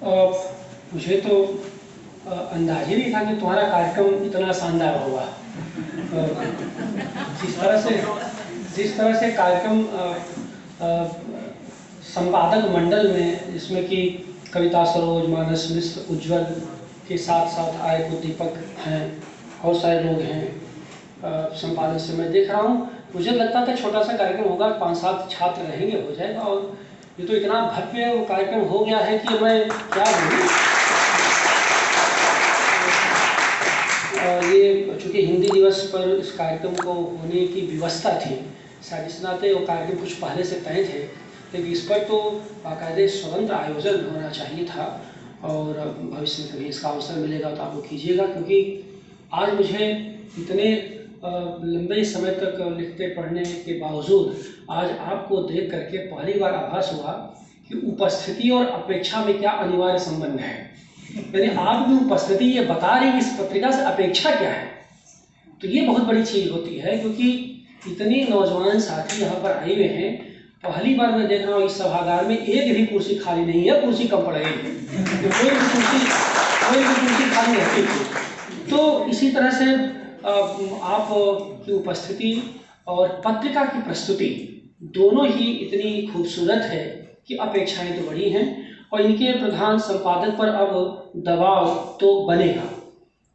मुझे तो अंदाज ही नहीं था कि तुम्हारा कार्यक्रम इतना शानदार होगा। जिस तरह से कार्यक्रम संपादक मंडल में, जिसमें कि कविता सरोज, मानस मिश्र, उज्ज्वल के साथ साथ आय को दीपक हैं, बहुत सारे लोग हैं संपादन से मैं देख रहा हूँ। मुझे लगता था छोटा सा कार्यक्रम होगा, 5-7 छात्र रहेंगे, हो जाएगा, और ये तो इतना भव्य कार्यक्रम हो गया है कि मैं क्या बोलूँ। ये चूँकि हिंदी दिवस पर इस कार्यक्रम को होने की व्यवस्था थी, शायद इस नाते वो कार्यक्रम कुछ पहले से तय थे, लेकिन इस पर तो बाकायदे स्वतंत्र आयोजन होना चाहिए था, और भविष्य में कभी इसका अवसर मिलेगा तो आप लोग कीजिएगा, क्योंकि आज मुझे इतने लंबे समय तक लिखते पढ़ने के बावजूद आज आपको देख करके पहली बार आभास हुआ कि उपस्थिति और अपेक्षा में क्या अनिवार्य संबंध है। यानी आपकी उपस्थिति ये बता रही कि इस पत्रिका से अपेक्षा क्या है। तो ये बहुत बड़ी चीज़ होती है, क्योंकि इतने नौजवान साथी यहाँ पर आए हुए हैं। पहली बार मैं देख रहा हूँ इस सभागार में एक भी कुर्सी खाली नहीं है, कुर्सी कम पड़ गई है, तो कोई भी कुर्सी खाली रहती थी। तो इसी तरह से आप की उपस्थिति और पत्रिका की प्रस्तुति दोनों ही इतनी खूबसूरत है कि अपेक्षाएं तो बड़ी हैं, और इनके प्रधान संपादक पर अब दबाव तो बनेगा।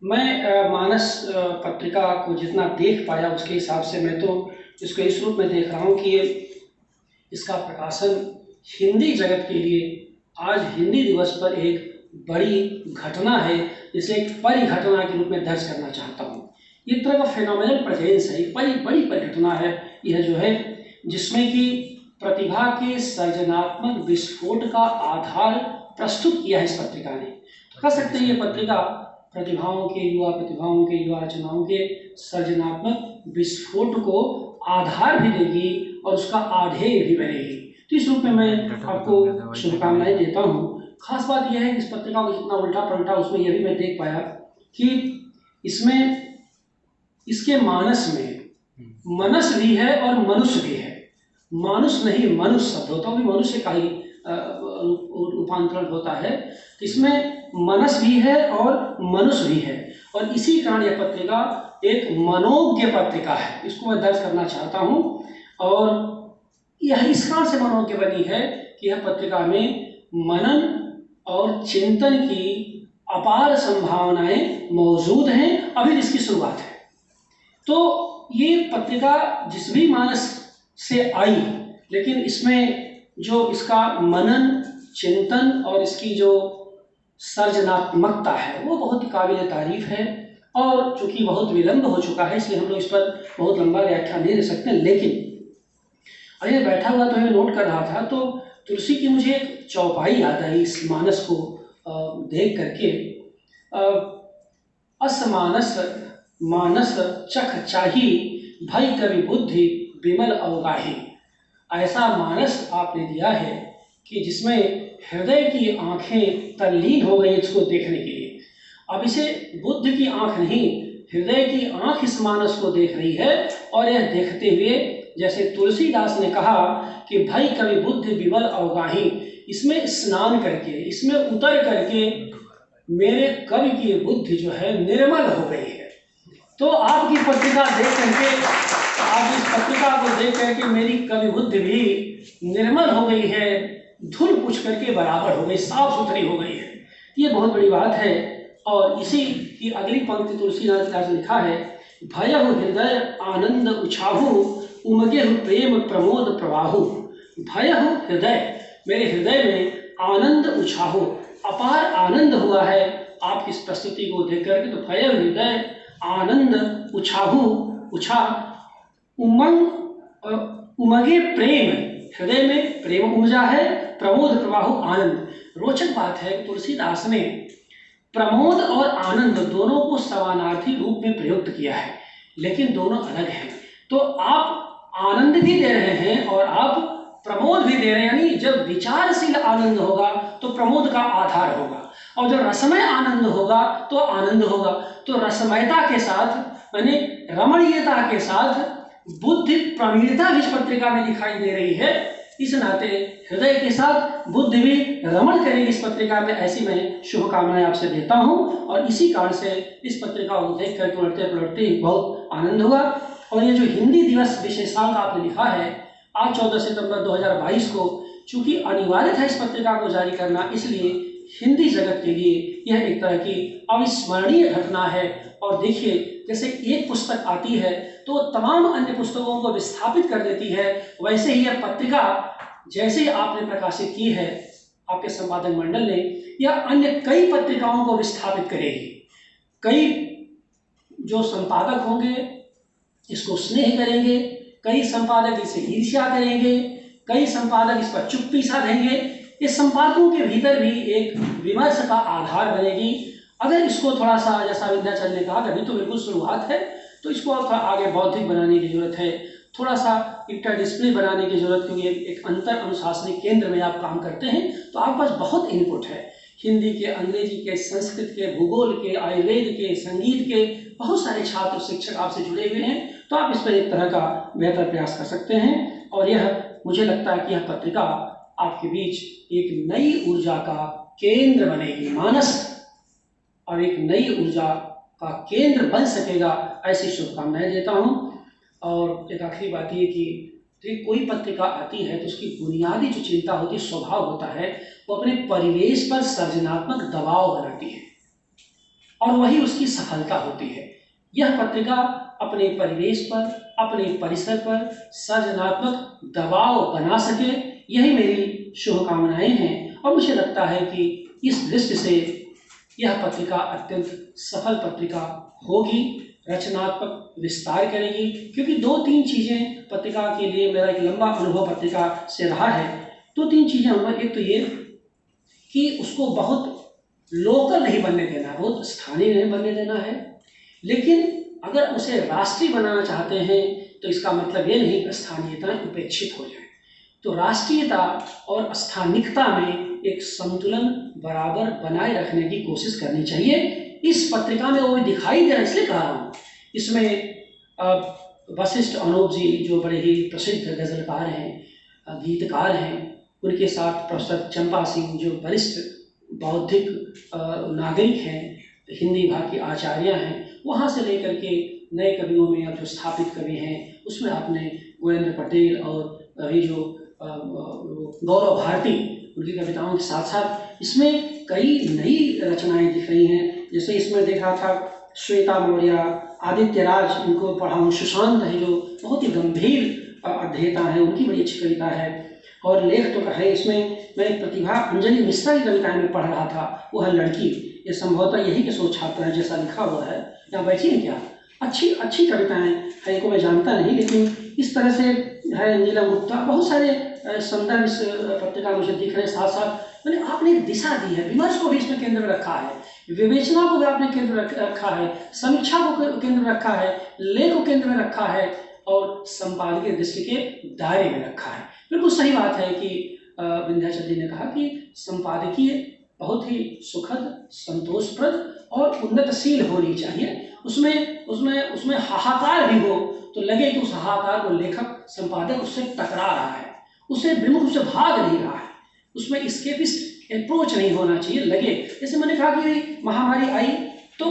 मैं मानस पत्रिका को जितना देख पाया उसके हिसाब से मैं तो इसको इस रूप में देख रहा हूँ कि इसका प्रकाशन हिंदी जगत के लिए आज हिंदी दिवस पर एक बड़ी घटना है, जिसे एक परिघटना के रूप में दर्ज करना चाहता हूँ। ये एक तरह का फेनोमेनल प्रेजेंस है, एक बड़ी परिघटना है यह जो है, जिसमें कि प्रतिभा के सर्जनात्मक विस्फोट का आधार प्रस्तुत किया है इस पत्रिका ने। कह सकते हैं ये पत्रिका प्रतिभाओं के, युवा रचनाओं के सर्जनात्मक विस्फोट को आधार भी देगी और उसका आधेय भी बनेगी। तो इस रूप में मैं आपको शुभकामनाएं देता हूँ। खास बात यह है कि इस पत्रिका को जितना उल्टा पलटा, उसमें यह भी मैं देख पाया कि इसमें इसके मानस में मनस भी है और मनुष्य भी है। मानुष नहीं, मनुष्य शब्द होता है, मनुष्य का ही रूपांतरण होता है। इसमें मनस भी है और मनुष्य भी है, और इसी कारण यह पत्रिका एक मनोज्ञ पत्रिका है। इसको मैं दर्ज करना चाहता हूँ, और यह इस कारण से मनोज्ञ बनी है कि यह पत्रिका में मनन और चिंतन की अपार संभावनाएं मौजूद हैं। अभी इसकी शुरुआत है। तो ये पत्रिका जिस भी मानस से आई, लेकिन इसमें जो इसका मनन, चिंतन और इसकी जो सर्जनात्मकता है वो बहुत काबिल तारीफ है। और चूँकि बहुत विलंब हो चुका है, इसलिए हम लोग इस पर बहुत लंबा व्याख्यान नहीं दे सकते, लेकिन अरे बैठा हुआ तो मैं नोट कर रहा था, तो तुलसी की मुझे एक चौपाई याद आई इस मानस को देख करके। असमानस मानस चख चाही, भई कवि बुद्धि विमल अवगाही। ऐसा मानस आपने दिया है कि जिसमें हृदय की आंखें तल्लीन हो गई इसको देखने के लिए। अब इसे बुद्ध की आंख नहीं, हृदय की आंख इस मानस को देख रही है, और यह देखते हुए जैसे तुलसीदास ने कहा कि भाई कवि बुद्धि विमल अवगाही, इसमें स्नान करके, इसमें उतर करके मेरे कवि की बुद्धि जो है निर्मल हो गई है। तो आपकी पत्रिका देख करके, आप इस पत्रिका को देख करके मेरी कवि बुद्धि भी निर्मल हो गई है, धुल पुछ करके बराबर हो गई, साफ सुथरी हो गई है। ये बहुत बड़ी बात है। और इसी की अगली पंक्ति तुलसीदास ने लिखा है, भयहु हृदय आनंद उछाहु, उमगे प्रेम प्रमोद प्रवाहु। भयहु हृदय, मेरे हृदय में आनंद उछाहु, अपार आनंद हुआ है आपकी इस प्रस्तुति को देख करके। तो भयहु हृदय आनंद उछाहु, उछा उमंग उमगे प्रेम, हृदय में प्रेम उमजा है, प्रमोद प्रवाहु आनंद। रोचक बात है कि तुलसीदास ने प्रमोद और आनंद दोनों को समानार्थी रूप में प्रयुक्त किया है, लेकिन दोनों अलग हैं। तो आप आनंद भी दे रहे हैं और आप प्रमोद भी दे रहे हैं, यानी जब विचारशील आनंद होगा तो प्रमोद का आधार होगा, और जब रसमय आनंद होगा तो आनंद होगा। तो रसमयता के साथ, यानी रमणीयता के साथ बुद्धि प्रवीणता भी इस पत्रिका में दिखाई दे रही है। इस नाते हृदय के साथ बुद्धि भी रमण करेगी इस पत्रिका में, ऐसी मैं शुभकामनाएं आपसे देता हूं। और इसी कारण से इस पत्रिका को देख कर पढ़ते पढ़ते बहुत आनंद हुआ। और ये जो हिंदी दिवस विशेषांक आपने लिखा है आज 14 सितंबर 2022 को, चूंकि अनिवार्य था इस पत्रिका को जारी करना, इसलिए हिंदी जगत के लिए यह एक तरह की अविस्मरणीय घटना है। और देखिए, जैसे एक पुस्तक आती है तो तमाम अन्य पुस्तकों को विस्थापित कर देती है, वैसे ही यह पत्रिका जैसे ही आपने प्रकाशित की है, आपके संपादक मंडल ने, यह अन्य कई पत्रिकाओं को विस्थापित करेगी। कई जो संपादक होंगे इसको स्नेह करेंगे, कई संपादक इसे ईर्ष्या करेंगे, कई संपादक इस पर चुप्पी साधेंगे। इस संपादकों के भीतर भी एक विमर्श का आधार बनेगी। अगर इसको थोड़ा सा, जैसा विंध्याचल ने कहा, अभी तो बिल्कुल शुरुआत है, तो इसको थोड़ा आगे बौद्धिक बनाने की जरूरत है, थोड़ा सा इंटरडिसिप्लिन बनाने की जरूरत, क्योंकि एक अंतर अनुशासनिक केंद्र में आप काम करते हैं तो आपके पास बहुत इनपुट है, हिंदी के, अंग्रेजी के, संस्कृत के, भूगोल के, आयुर्वेद के, संगीत के, बहुत सारे छात्र शिक्षक आपसे जुड़े हुए हैं, तो आप इस पर एक तरह का बेहतर प्रयास कर सकते हैं। और यह मुझे लगता है कि यह पत्रिका आपके बीच एक नई ऊर्जा का केंद्र बनेगी, मानस, और एक नई ऊर्जा का केंद्र बन सकेगा, ऐसी शुभकामनाएं देता हूं। और एक आखिरी बात ये कि कोई पत्रिका आती है तो उसकी बुनियादी जो चिंता होती है, स्वभाव होता है, वो अपने परिवेश पर सृजनात्मक दबाव बनाती है और वही उसकी सफलता होती है। यह पत्रिका अपने परिवेश पर, अपने परिसर पर सृजनात्मक दबाव बना सके, यही मेरी शुभकामनाएं हैं। और मुझे लगता है कि इस दृष्टि से यह पत्रिका अत्यंत सफल पत्रिका होगी, रचनात्मक विस्तार करेगी, क्योंकि 2-3 चीज़ें पत्रिका के लिए, मेरा एक लंबा अनुभव पत्रिका से रहा है, 2-3 चीज़ें होंगी। एक तो ये कि उसको बहुत लोकल नहीं बनने देना है, बहुत स्थानीय नहीं बनने देना है, लेकिन अगर उसे राष्ट्रीय बनाना चाहते हैं तो इसका मतलब ये नहीं कि स्थानीयता उपेक्षित हो जाए। तो राष्ट्रीयता और स्थानिकता में एक संतुलन बराबर बनाए रखने की कोशिश करनी चाहिए। इस पत्रिका में वो दिखाई दे रहा है, इसलिए कह रहा हूँ। इसमें वशिष्ठ अनूप जी जो बड़े ही प्रसिद्ध गजलकार हैं, गीतकार हैं, उनके साथ प्रोफेसर चंपा सिंह जो वरिष्ठ बौद्धिक नागरिक हैं, हिंदी विभाग के आचार्य हैं, वहाँ से लेकर के नए कवियों में अब जो स्थापित कवि हैं उसमें आपने गोविंद पटेल और अभी जो गौरव भारती, उनकी कविताओं के साथ साथ इसमें कई नई रचनाएं दिख रही हैं। जैसे इसमें देखा था श्वेता मौर्य, आदित्य राज, इनको पढ़ा हूँ, सुशांत है जो बहुत ही गंभीर अध्येता है, उनकी बड़ी अच्छी कविता है। और लेख तो है इसमें, मैं प्रतिभा अंजलि मिश्रा की कविताएं में पढ़ रहा था, वो है लड़की, ये संभवतः यही के शोध छात्र है जैसा लिखा हुआ है, यहाँ बैठी है क्या, अच्छी कविताएं है, को मैं जानता नहीं, लेकिन इस तरह से है। नीलम गुप्ता, बहुत सारे संदर्भ इस पत्रिका मुझे दिख रहे हैं। साथ साथ मैंने आपने एक दिशा दी है, विमर्श को भी इसमें केंद्र में रखा है, विवेचना को भी आपने केंद्र में रखा है, समीक्षा को केंद्र में रखा है, लेख को केंद्र में रखा है और संपादकीय दृष्टि के दायरे में रखा है। बिल्कुल सही बात है कि विंध्याचल जी ने कहा कि संपादकीय बहुत ही सुखद, संतोषप्रद और उन्नतशील होनी चाहिए। उसमें हाहाकार भी हो तो लगे कि उस हाहाकार को लेखक, संपादक उससे टकरा रहा है, उससे विमुख से भाग नहीं रहा है, उसमें एस्केपिस्ट अप्रोच नहीं होना चाहिए। लगे, जैसे मैंने कहा कि महामारी आई तो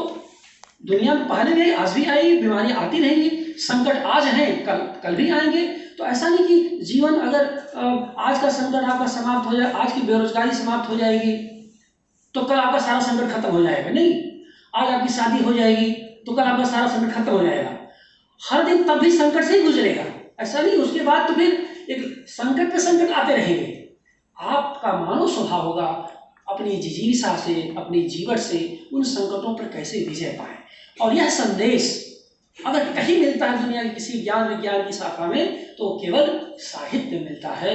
दुनिया में पहले भी आई, आज भी आई, बीमारी आती रहेगी, संकट आज हैं, कल भी आएंगे। तो ऐसा नहीं कि जीवन अगर आज का संकट आपका समाप्त हो जाए, आज की बेरोजगारी समाप्त हो जाएगी तो कल आपका सारा संकट खत्म हो जाएगा, नहीं। आज आपकी शादी हो जाएगी तो कल आपका सारा संकट खत्म हो जाएगा। हर दिन तब भी संकट से ही गुजरेगा, ऐसा नहीं। उसके बाद तो फिर एक संकट पे संकट आते रहेंगे। आपका मानव स्वभाव होगा अपनी जिजीविषा से, अपनी जीवन से उन संकटों पर कैसे विजय पाए। और यह संदेश अगर कहीं मिलता है दुनिया के किसी ज्ञान विज्ञान की शाखा में तो केवल साहित्य में मिलता है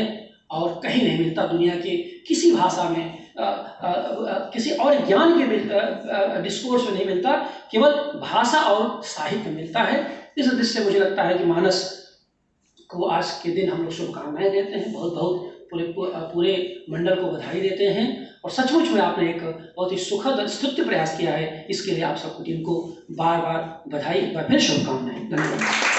और कहीं नहीं मिलता दुनिया के किसी भाषा में, किसी और ज्ञान के डिस्कोर्स में नहीं मिलता, केवल भाषा और साहित्य मिलता है। इस दृष्टि से मुझे लगता है कि मानस को आज के दिन हम लोग शुभकामनाएं देते हैं, बहुत बहुत पूरे मंडल को बधाई देते हैं। और सचमुच में आपने एक बहुत ही सुखद स्तुत्य प्रयास किया है, इसके लिए आप सबको टीम को बार बार बधाई, एक बार फिर शुभकामनाएं। धन्यवाद।